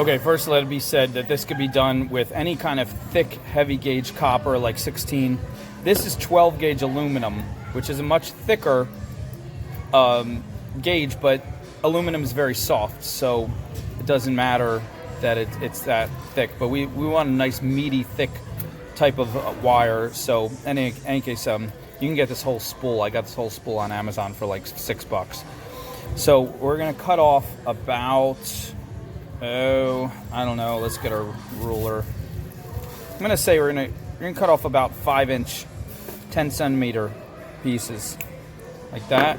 Okay, first let it be said that this could be done with any kind of thick, heavy gauge copper like 16. This is 12 gauge aluminum, which is a much thicker gauge, but aluminum is very soft, so it doesn't matter that it's that thick. But we want a nice, meaty, thick type of wire. So in any case, you can get this whole spool. I got this whole spool on Amazon for like $6. So we're gonna cut off about, I don't know, let's get our ruler. I'm gonna say we're gonna cut off about 5-inch, 10 centimeter pieces, like that.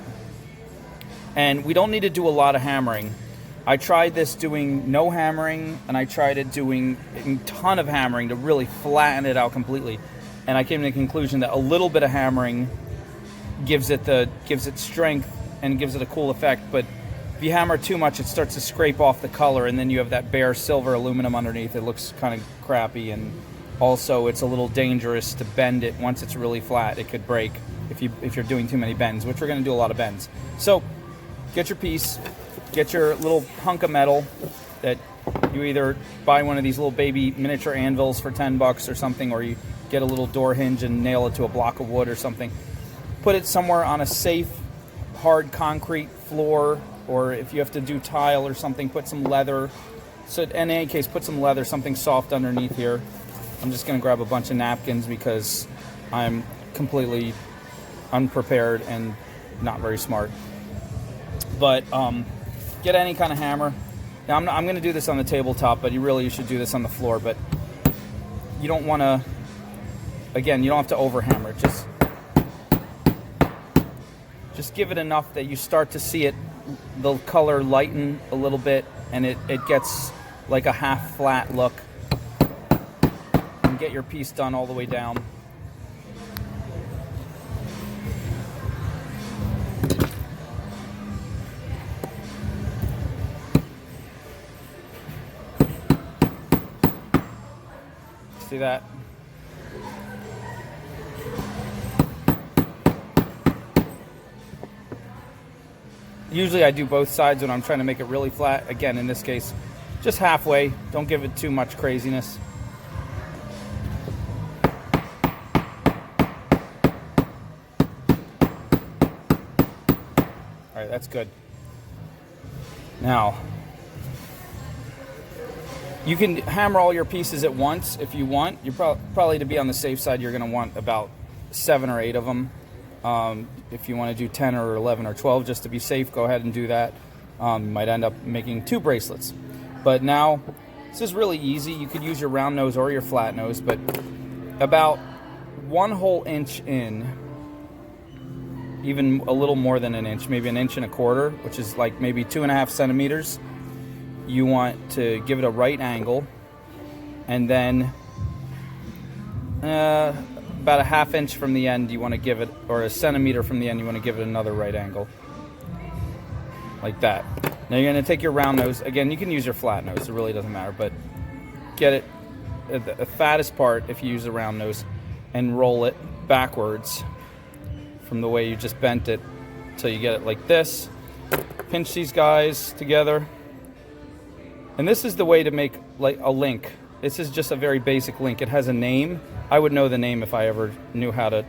And we don't need to do a lot of hammering. I tried this doing no hammering, and I tried it doing a ton of hammering to really flatten it out completely. And I came to the conclusion that a little bit of hammering gives it strength and gives it a cool effect. But if you hammer too much, it starts to scrape off the color, and then you have that bare silver aluminum underneath. It looks kind of crappy, and also it's a little dangerous to bend it. Once it's really flat, it could break if you're doing too many bends, which we're going to do a lot of bends. So get your piece, get your little hunk of metal that you either buy one of these little baby miniature anvils for $10 or something, or you get a little door hinge and nail it to a block of wood or something. Put it somewhere on a safe, hard concrete floor, or if you have to do tile or something, put some leather. So in any case, put some leather, something soft underneath here. I'm just going to grab a bunch of napkins because I'm completely unprepared and not very smart. But get any kind of hammer. Now I'm going to do this on the tabletop, but you should do this on the floor. But you don't want to, again, you don't have to overhammer it. Just give it enough that you start to see it, the color lighten a little bit, and it gets like a half flat look. And get your piece done all the way down. See that? Usually I do both sides when I'm trying to make it really flat. Again, in this case, just halfway. Don't give it too much craziness. All right, that's good. Now, you can hammer all your pieces at once if you want. You're probably, to be on the safe side, you're going to want about 7 or 8 of them. If you want to do 10 or 11 or 12, just to be safe, go ahead and do that. You might end up making 2 bracelets. But now, this is really easy. You could use your round nose or your flat nose, but about 1 whole inch in, even a little more than an inch, maybe 1 1/4 inches, which is like maybe 2.5 centimeters. You want to give it a right angle, and then about a 1/2 inch from the end you want to give it, or 1 centimeter from the end you want to give it another right angle, like that. Now you're going to take your round nose, again you can use your flat nose, it really doesn't matter, but get it at the fattest part if you use a round nose, and roll it backwards from the way you just bent it until you get it like this. Pinch these guys together. And this is the way to make like a link. This is just a very basic link. It has a name. I would know the name if I ever knew how to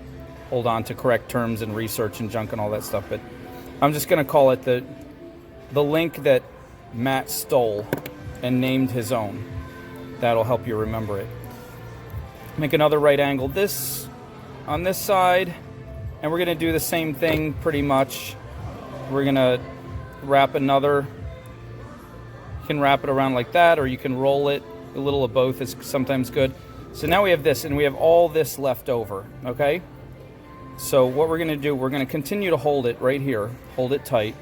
hold on to correct terms and research and junk and all that stuff. But I'm just going to call it the link that Matt stole and named his own. That'll help you remember it. Make another right angle this on this side. And we're going to do the same thing pretty much. We're going to wrap another. You can wrap it around like that, or you can roll it. A little of both is sometimes good. So now we have this, and we have all this left over, okay? So what we're going to do, we're going to continue to hold it right here. Hold it tight.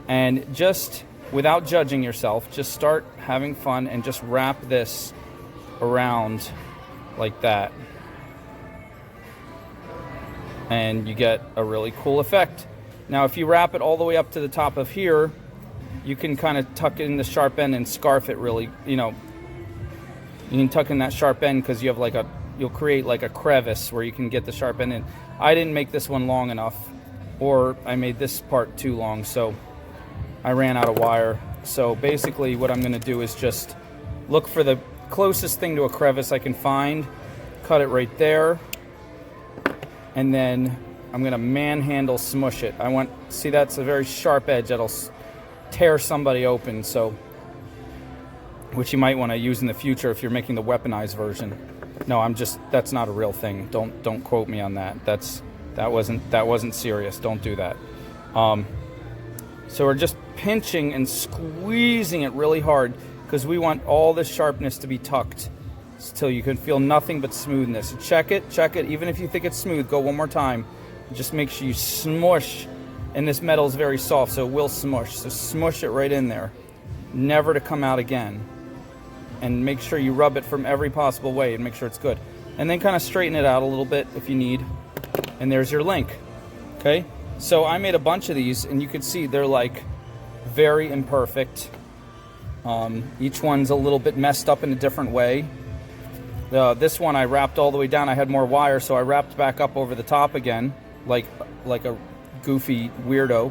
And just, without judging yourself, just start having fun and just wrap this around like that. And you get a really cool effect. Now if you wrap it all the way up to the top of here, you can kind of tuck in the sharp end and scarf it really, you can tuck in that sharp end because you have you'll create like a crevice where you can get the sharp end in. I didn't make this one long enough, or I made this part too long, so I ran out of wire. So basically what I'm going to do is just look for the closest thing to a crevice I can find, cut it right there, and then I'm gonna manhandle smush it. See, that's a very sharp edge that'll tear somebody open, so, which you might want to use in the future if you're making the weaponized version. No, that's not a real thing. Don't quote me on that. That wasn't serious. Don't do that. So we're just pinching and squeezing it really hard because we want all the sharpness to be tucked till you can feel nothing but smoothness. Check it. Even if you think it's smooth, go one more time. Just make sure you smush, and this metal is very soft, so it will smush. So smush it right in there, never to come out again. And make sure you rub it from every possible way and make sure it's good. And then kind of straighten it out a little bit if you need. And there's your link. Okay? So I made a bunch of these, and you can see they're like very imperfect. Each one's a little bit messed up in a different way. This one I wrapped all the way down. I had more wire, so I wrapped back up over the top again, like a goofy weirdo.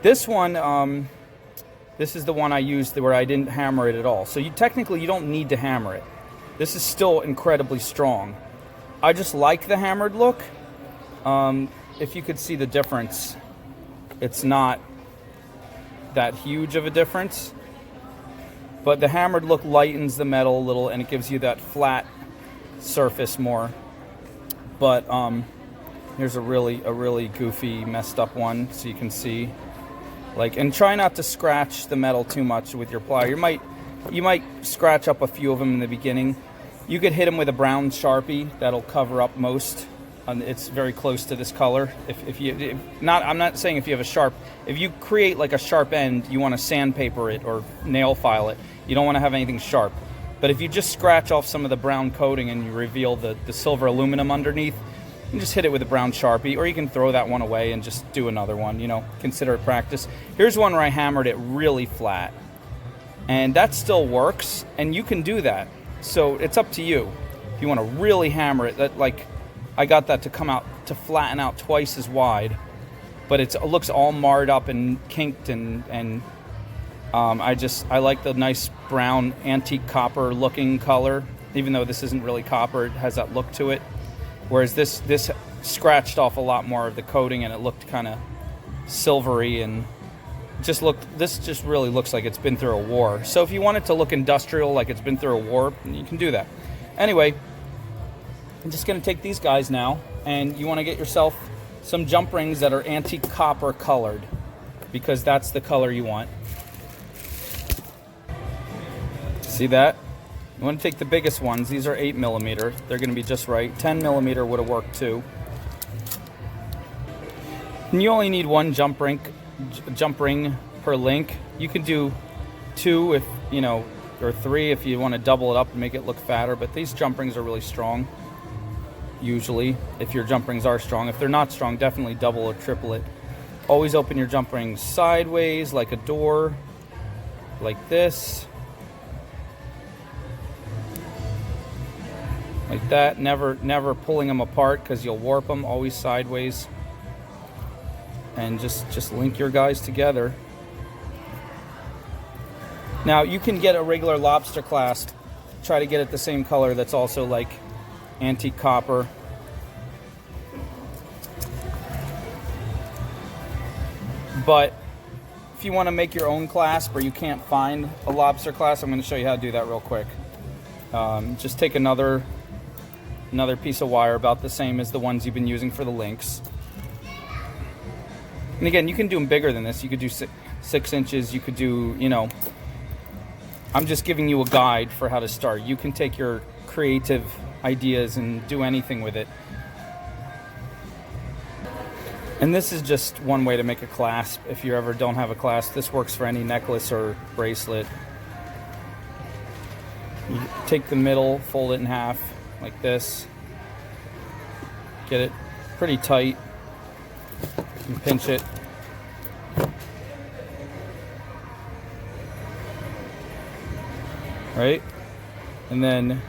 This one, this is the one I used where I didn't hammer it at all. So technically you don't need to hammer it. This is still incredibly strong. I just like the hammered look. If you could see the difference, it's not that huge of a difference. But the hammered look lightens the metal a little, and it gives you that flat surface more. But here's a really goofy, messed up one, so you can see. And try not to scratch the metal too much with your plier. You might scratch up a few of them in the beginning. You could hit them with a brown Sharpie. That'll cover up most. It's very close to this color. I'm not saying if you have create like a sharp end, you want to sandpaper it or nail file it. You don't want to have anything sharp. But if you just scratch off some of the brown coating and you reveal the silver aluminum underneath, you just hit it with a brown Sharpie, or you can throw that one away and just do another one, consider it practice. Here's one where I hammered it really flat. And that still works, and you can do that. So it's up to you. If you want to really hammer it, I got that to flatten out twice as wide, but it looks all marred up and kinked, and I like the nice brown antique copper looking color, even though this isn't really copper, it has that look to it. Whereas this scratched off a lot more of the coating, and it looked kind of silvery, and this just really looks like it's been through a war. So if you want it to look industrial, like it's been through a war, you can do that. Anyway, I'm just going to take these guys now, and you want to get yourself some jump rings that are antique copper colored, because that's the color you want. See that? You want to take the biggest ones. These are 8mm. They're going to be just right. 10mm would have worked too. And you only need one jump ring per link. You can do 2 if or 3 if you want to double it up and make it look fatter. But these jump rings are really strong. Usually, if your jump rings are strong. If they're not strong, definitely double or triple it. Always open your jump rings sideways like a door, like this. Like that. Never pulling them apart because you'll warp them. Always sideways. And just link your guys together. Now you can get a regular lobster clasp. Try to get it the same color that's also like antique copper. But if you want to make your own clasp or you can't find a lobster clasp, I'm going to show you how to do that real quick. Just take another piece of wire about the same as the ones you've been using for the links. And again, you can do them bigger than this. You could do 6 inches. You could do, I'm just giving you a guide for how to start. You can take your creative ideas and do anything with it. And this is just one way to make a clasp. If you ever don't have a clasp, this works for any necklace or bracelet. You take the middle, fold it in half like this. Get it pretty tight and pinch it. Right? And then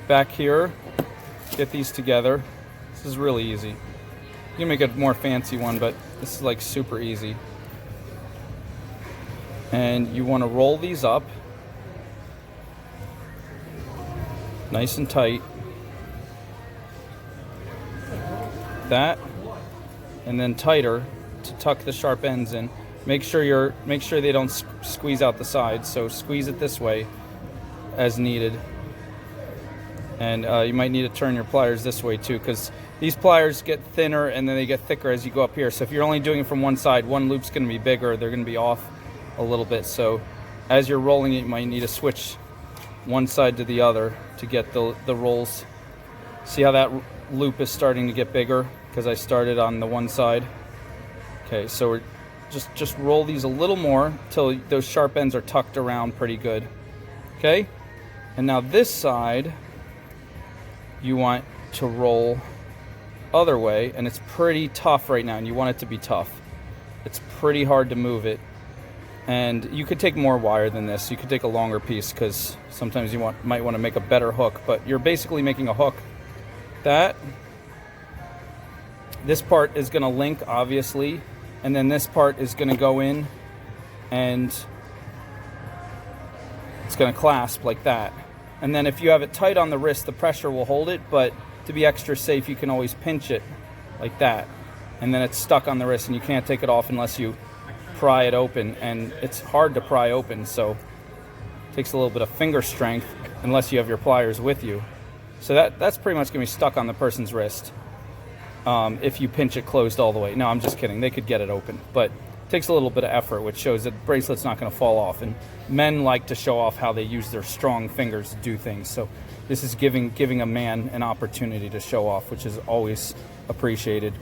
back here, get these together. This is really easy. You can make a more fancy one, but this is like super easy. And you want to roll these up nice and tight. That, and then tighter to tuck the sharp ends in. Make sure they don't squeeze out the sides. So squeeze it this way as needed. And you might need to turn your pliers this way too, because these pliers get thinner and then they get thicker as you go up here. So if you're only doing it from one side, one loop's going to be bigger. They're going to be off a little bit. So as you're rolling it, you might need to switch one side to the other to get the rolls. See how that loop is starting to get bigger because I started on the one side. Okay, so we're just roll these a little more until those sharp ends are tucked around pretty good. Okay, and now this side you want to roll other way, and it's pretty tough right now, and you want it to be tough. It's pretty hard to move it, and you could take more wire than this. You could take a longer piece because sometimes you might want to make a better hook, but you're basically making a hook. This part is going to link, obviously, and then this part is going to go in and it's going to clasp like that. And then if you have it tight on the wrist, the pressure will hold it, but to be extra safe, you can always pinch it like that. And then it's stuck on the wrist and you can't take it off unless you pry it open. And it's hard to pry open, so it takes a little bit of finger strength unless you have your pliers with you. So that's pretty much going to be stuck on the person's wrist if you pinch it closed all the way. No, I'm just kidding. They could get it open, but it takes a little bit of effort, which shows that the bracelet's not going to fall off. And men like to show off how they use their strong fingers to do things. So this is giving a man an opportunity to show off, which is always appreciated.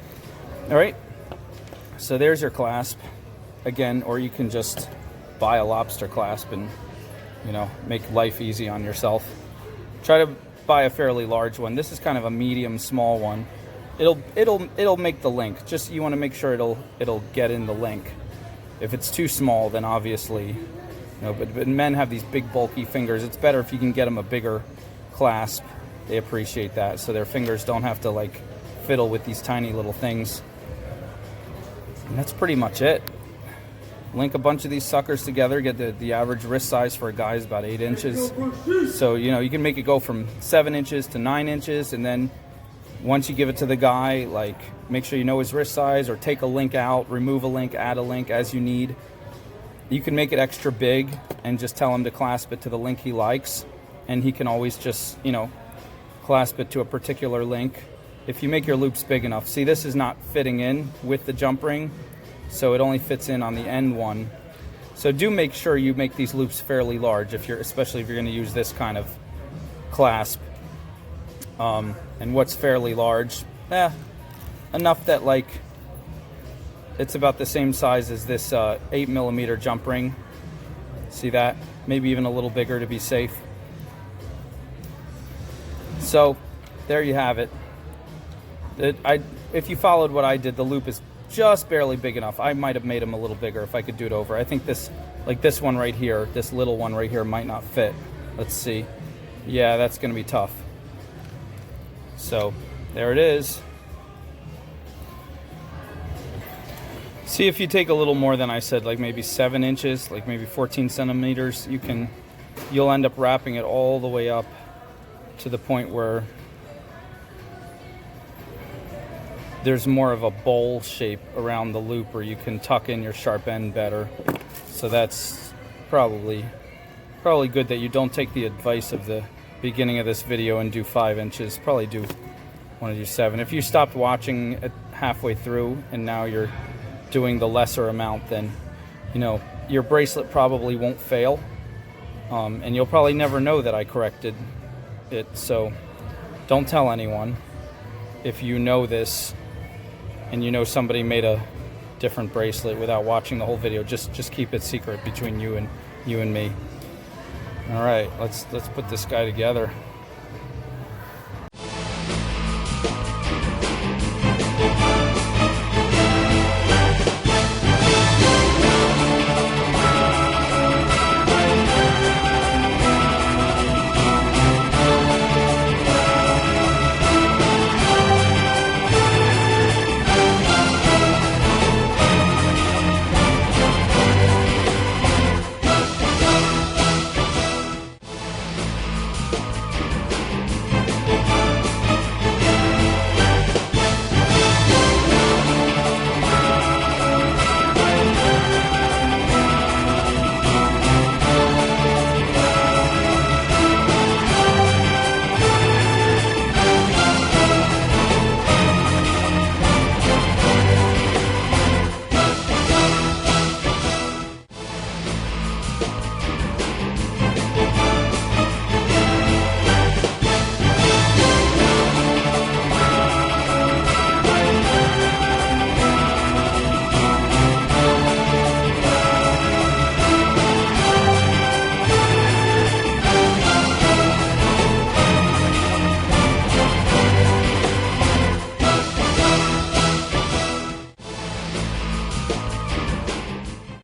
All right, so there's your clasp again, or you can just buy a lobster clasp and, you know, make life easy on yourself. Try to buy a fairly large one. This is kind of a medium small one. It'll make the link. Just you want to make sure it'll get in the link. If it's too small, then obviously, you know, but men have these big bulky fingers. It's better if you can get them a bigger clasp. They appreciate that, so their fingers don't have to like fiddle with these tiny little things. And that's pretty much it. Link a bunch of these suckers together. Get the average wrist size for a guy is about 8 inches. So, you know, you can make it go from 7 inches to 9 inches, and then once you give it to the guy, like, make sure you know his wrist size, or take a link out, remove a link, add a link as you need. You can make it extra big and just tell him to clasp it to the link he likes, and he can always just, you know, clasp it to a particular link. If you make your loops big enough. See, this is not fitting in with the jump ring, so it only fits in on the end one. So do make sure you make these loops fairly large, especially if you're going to use this kind of clasp. And what's fairly large? Enough that like it's about the same size as this 8mm jump ring. See that? Maybe even a little bigger to be safe. So there you have it. If you followed what I did, the loop is just barely big enough. I might have made them a little bigger if I could do it over. I think this one right here, this little one right here might not fit. Let's see. Yeah, that's going to be tough. So there it is. See, if you take a little more than I said, like maybe 7 inches, like maybe 14 centimeters, you'll end up wrapping it all the way up to the point where there's more of a bowl shape around the loop where you can tuck in your sharp end better. So that's probably good that you don't take the advice of the beginning of this video and do 5 inches. Probably want to do 7. If you stopped watching it halfway through and now you're doing the lesser amount, then, you know, your bracelet probably won't fail, and you'll probably never know that I corrected it. So don't tell anyone if you know this and you know somebody made a different bracelet without watching the whole video. Just keep it secret between you and me. All right, let's put this guy together.